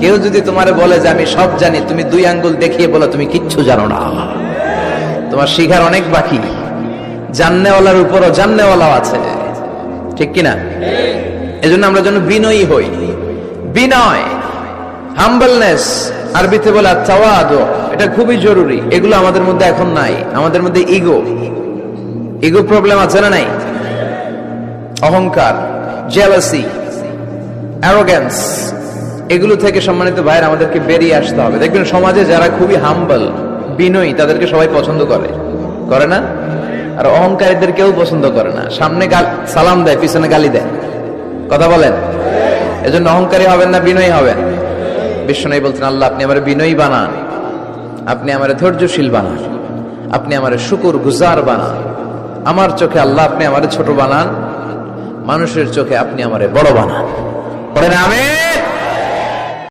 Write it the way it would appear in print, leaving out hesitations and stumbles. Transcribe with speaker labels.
Speaker 1: কেউ যদি তোমারে বলে যে আমি সব জানি, তুমি 2 আঙ্গুল দেখিয়ে বলো তুমি কিচ্ছু জানো না, তোমার শিখার অনেক বাকি। জাননেওয়ালার উপরও জাননেওয়ালাও আছে, ঠিক কিনা? এজন্য আমরা যেন বিনয়ী হই। বিনয়, হাম্বলনেস, আরবিতে বলে তাওয়াদু, এটা খুবই জরুরি। এগুলো আমাদের মধ্যে এখন নাই। আমাদের মধ্যে ইগো প্রবলেম আছে না নাই? অহংকার, জেলাসি, অ্যারোগেন্স, এগুলো থেকে সম্মানিত ভাইয়ের আমাদেরকে বেরিয়ে আসতে হবে। দেখবেন সমাজে যারা খুবই হাম্বল, বিনয়ী, তাদেরকে সবাই পছন্দ করে না? আর অহংকারীদের কেউ পছন্দ করে না। সামনে সালাম দেয়, পিছনে গালি দেয়। কথা বলেন? এজন্য অহংকারী হবেন না, বিনয়ী হবেন। বিশ্বনবী বলতেন, আল্লাহ আপনি আমার বিনয়ী বানান, আপনি আমার ধৈর্যশীল বানান, আপনি আমার শুকর গুজার বানান। আমার চোখে আল্লাহ আপনি আমার ছোট বানান, মানুষের চোখে আপনি আমারে বড় বানান। পড়েন আমিন।